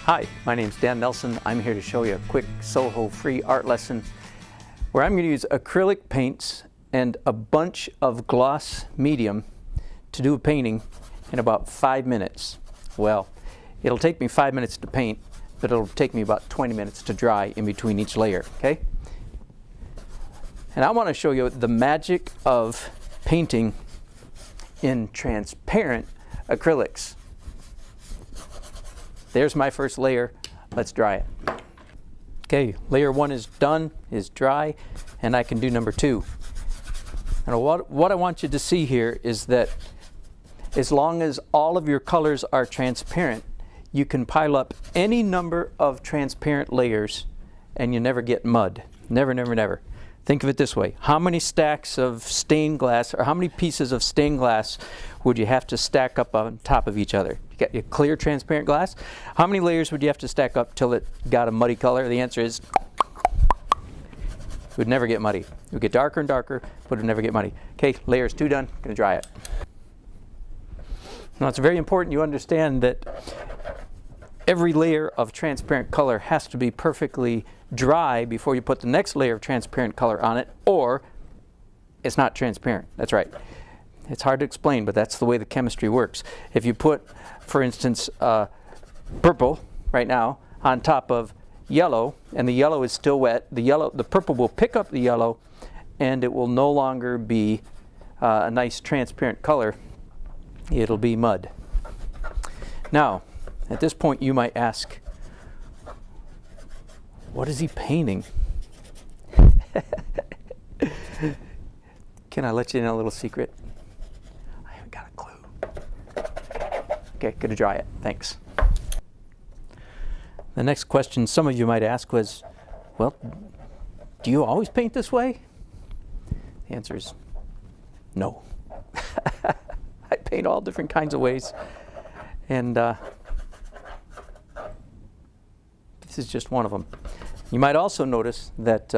Hi, my name's Dan Nelson. I'm here to show you a quick Soho free art lesson where I'm going to use acrylic paints and a bunch of gloss medium to do a painting in about 5 minutes. Well, it'll take me 5 minutes to paint, but it'll take me about 20 minutes to dry in between each layer, okay? And I want to show you the magic of painting in transparent acrylics. There's my first layer. Let's dry it. Okay, layer 1 is done, is dry, and I can do number 2. And what I want you to see here is that as long as all of your colors are transparent, you can pile up any number of transparent layers and you never get mud. Never, never, never. Think of it this way. How many stacks of stained glass, or how many pieces of stained glass would you have to stack up on top of each other? You got your clear transparent glass. How many layers would you have to stack up till it got a muddy color? The answer is it would never get muddy. It would get darker and darker, but it would never get muddy. Okay, layers 2 done. Gonna dry it. Now it's very important you understand that every layer of transparent color has to be perfectly dry before you put the next layer of transparent color on it, or it's not transparent. That's right. It's hard to explain, but that's the way the chemistry works. If you put, for instance, purple right now on top of yellow, and the yellow is still wet, the purple will pick up the yellow, and it will no longer be a nice transparent color. It'll be mud. Now, at this point, you might ask, what is he painting? Can I let you in a little secret? I haven't got a clue. Okay, gonna dry it. Thanks. The next question some of you might ask was, well, do you always paint this way? The answer is no. I paint all different kinds of ways, and this is just one of them. You might also notice that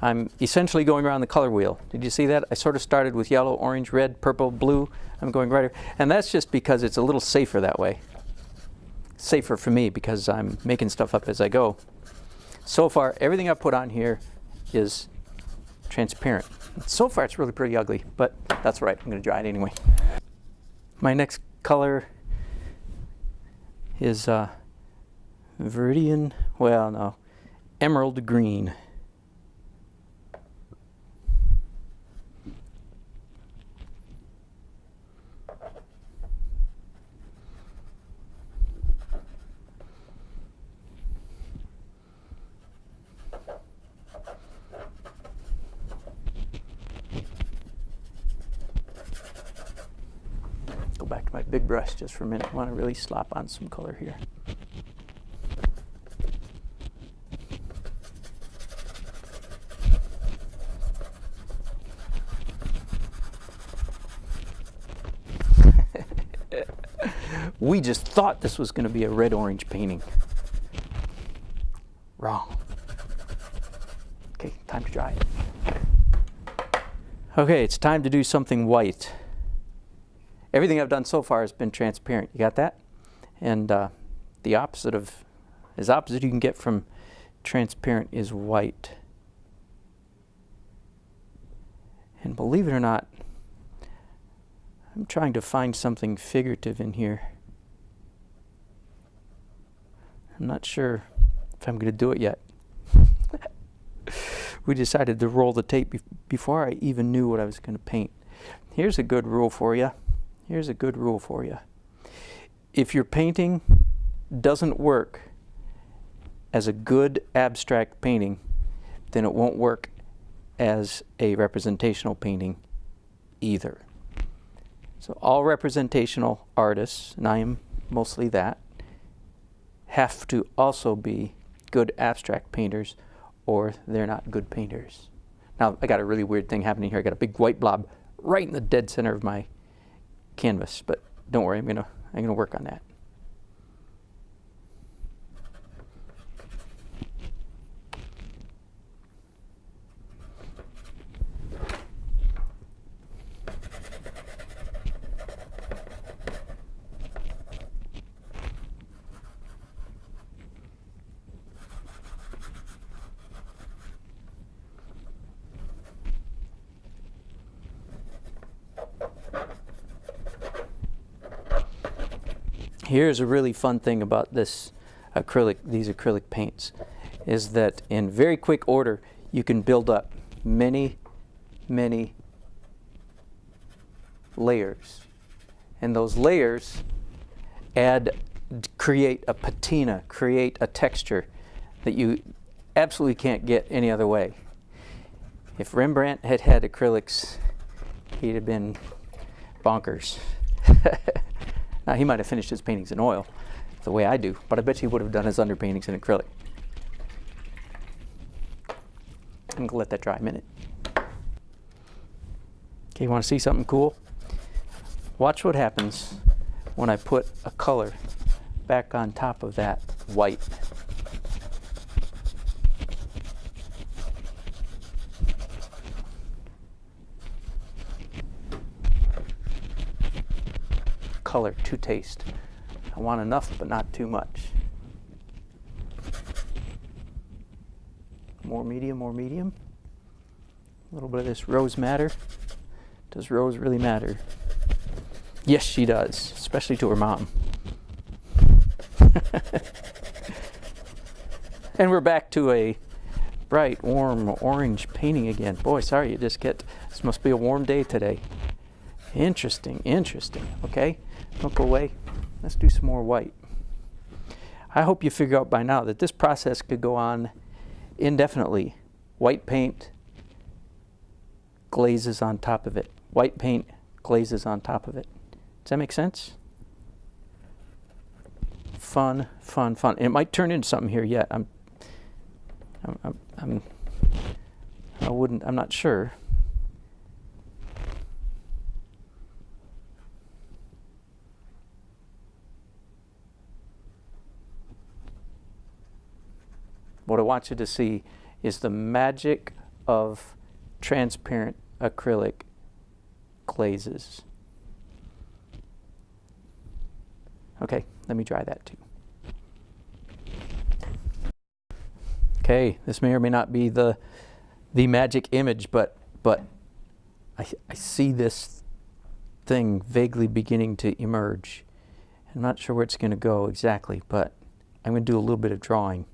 I'm essentially going around the color wheel. Did you see that? I sort of started with yellow, orange, red, purple, blue. I'm going right here. And that's just because it's a little safer that way. Safer for me because I'm making stuff up as I go. So far, everything I've put on here is transparent. So far, it's really pretty ugly, but that's right. I'm going to dry it anyway. My next color is Viridian, well, no, emerald green. Go back to my big brush just for a minute. I want to really slop on some color here. We just thought this was going to be a red-orange painting. Wrong. Okay, time to dry it. Okay, it's time to do something white. Everything I've done so far has been transparent. You got that? And the opposite you can get from transparent is white. And believe it or not, I'm trying to find something figurative in here. I'm not sure if I'm going to do it yet. We decided to roll the tape before I even knew what I was going to paint. Here's a good rule for you. Here's a good rule for you. If your painting doesn't work as a good abstract painting, then it won't work as a representational painting either. So all representational artists, and I am mostly that, have to also be good abstract painters, or they're not good painters. Now, I got a really weird thing happening here. I got a big white blob right in the dead center of my canvas, but don't worry, I'm gonna work on that. Here's a really fun thing about these acrylic paints, is that in very quick order you can build up many layers, and those layers create a patina, create a texture that you absolutely can't get any other way. If Rembrandt had had acrylics, he'd have been bonkers. Now, he might have finished his paintings in oil, the way I do, but I bet you he would have done his underpaintings in acrylic. I'm going to let that dry a minute. Okay, you want to see something cool? Watch what happens when I put a color back on top of that white. Color to taste. I want enough, but not too much. More medium, more medium. A little bit of this rose matter. Does rose really matter? Yes, she does, especially to her mom. And we're back to a bright, warm orange painting again. Boy, sorry, you just get, this must be a warm day today. Interesting, interesting. Okay, don't go away. Let's do some more white. I hope you figure out by now that this process could go on indefinitely. White paint, glazes on top of it. White paint, glazes on top of it. Does that make sense? Fun, fun, fun. And it might turn into something here yet. I'm not sure. What I want you to see is the magic of transparent acrylic glazes. Okay, let me dry that too. Okay, this may or may not be the magic image, but I see this thing vaguely beginning to emerge. I'm not sure where it's going to go exactly, but I'm going to do a little bit of drawing.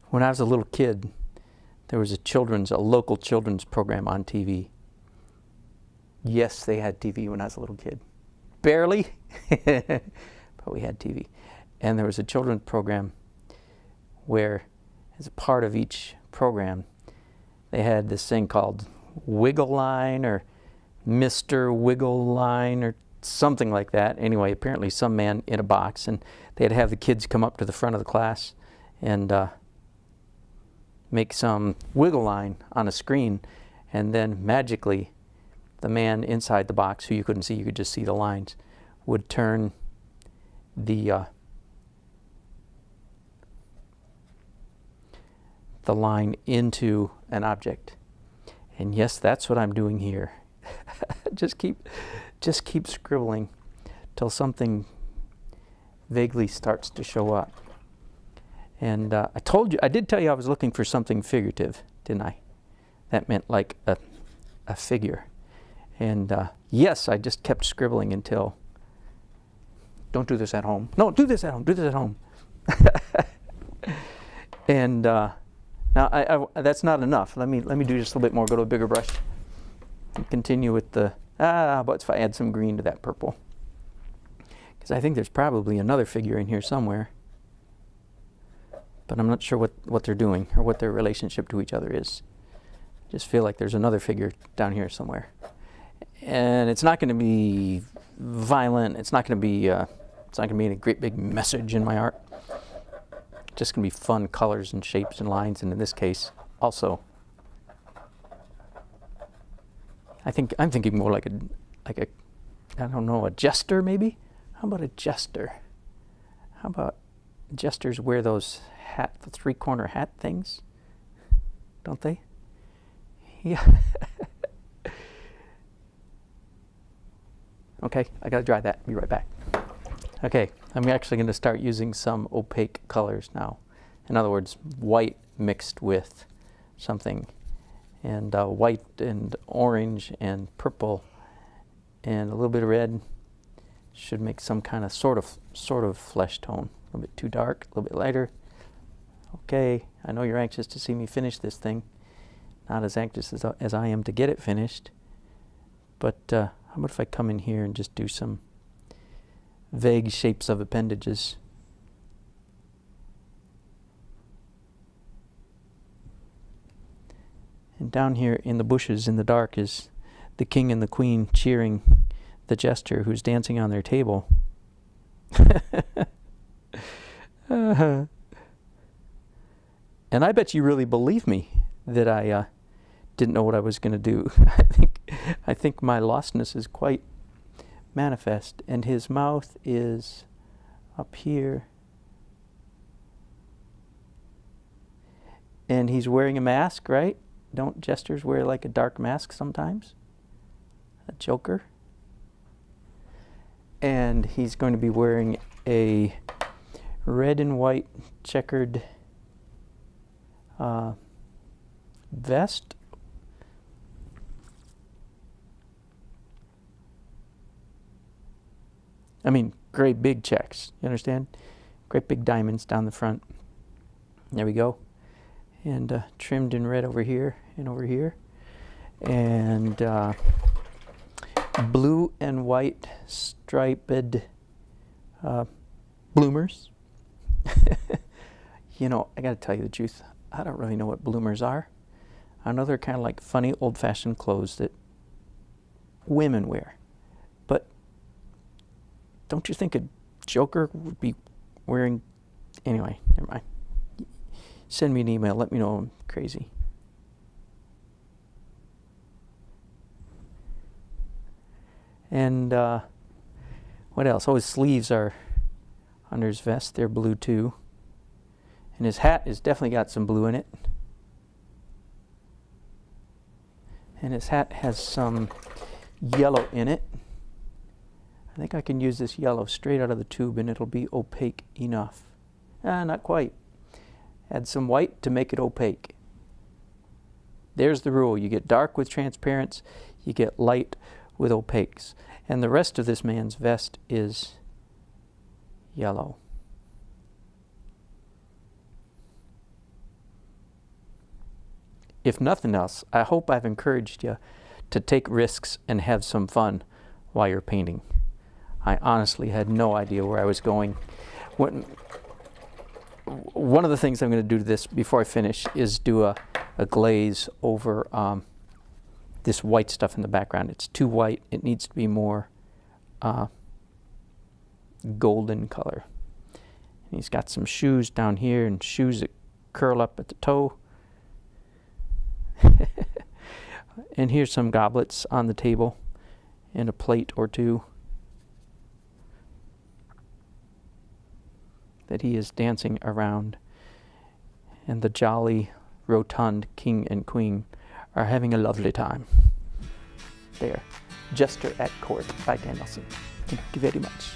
When I was a little kid, there was a local children's program on TV. Yes, they had TV when I was a little kid. Barely, but we had TV. And there was a children's program where, as a part of each program, they had this thing called Wiggle Line or Mr. Wiggle Line or something like that. Anyway, apparently some man in a box, and they'd have the kids come up to the front of the class and make some wiggle line on a screen, and then magically the man inside the box, who you couldn't see, you could just see the lines, would turn the line into an object. And yes, that's what I'm doing here. just keep scribbling till something vaguely starts to show up. And I did tell you I was looking for something figurative, didn't I? That meant like a figure. And yes, I just kept scribbling until, don't do this at home. No, do this at home, do this at home. And now that's not enough. Let me do just a little bit more, go to a bigger brush. And continue with the, but if I add some green to that purple. Because I think there's probably another figure in here somewhere. But I'm not sure what they're doing or what their relationship to each other is. I just feel like there's another figure down here somewhere. And it's not going to be violent. It's not going to be any great big message in my art. It's just going to be fun colors and shapes and lines, and in this case, also, I'm thinking more like a I don't know, a jester maybe. How about a jester? How about jesters wear those the three-corner hat things, don't they? Yeah. Okay, I gotta dry that. Be right back. Okay, I'm actually going to start using some opaque colors now. In other words, white mixed with something, and white and orange and purple and a little bit of red should make some kind of sort of flesh tone. A little bit too dark, a little bit lighter. Okay, I know you're anxious to see me finish this thing. Not as anxious as I am to get it finished. But how about if I come in here and just do some vague shapes of appendages. And down here in the bushes in the dark is the king and the queen cheering the jester who's dancing on their table. And I bet you really believe me that I didn't know what I was going to do. I think my lostness is quite manifest. And his mouth is up here. And he's wearing a mask, right? Don't jesters wear like a dark mask sometimes? A joker. And he's going to be wearing a red and white checkered vest. I mean, great big checks. You understand? Great big diamonds down the front. There we go. And trimmed in red over here and over here. And blue and white striped bloomers. You know, I got to tell you the truth. I don't really know what bloomers are. I know they're kind of like funny old-fashioned clothes that women wear. But don't you think a joker would be wearing... Anyway, never mind. Send me an email. Let me know I'm crazy. And what else? Oh, his sleeves are under his vest. They're blue too. And his hat has definitely got some blue in it. And his hat has some yellow in it. I think I can use this yellow straight out of the tube and it'll be opaque enough. Not quite. Add some white to make it opaque. There's the rule. You get dark with transparents, you get light with opaques. And the rest of this man's vest is yellow. If nothing else, I hope I've encouraged you to take risks and have some fun while you're painting. I honestly had no idea where I was going. One of the things I'm going to do to this before I finish is do a glaze over this white stuff in the background. It's too white. It needs to be more golden color. And he's got some shoes down here and shoes that curl up at the toe. And here's some goblets on the table and a plate or two that he is dancing around. And the jolly, rotund king and queen are having a lovely time. There. Jester at Court by Danielson. Thank you very much.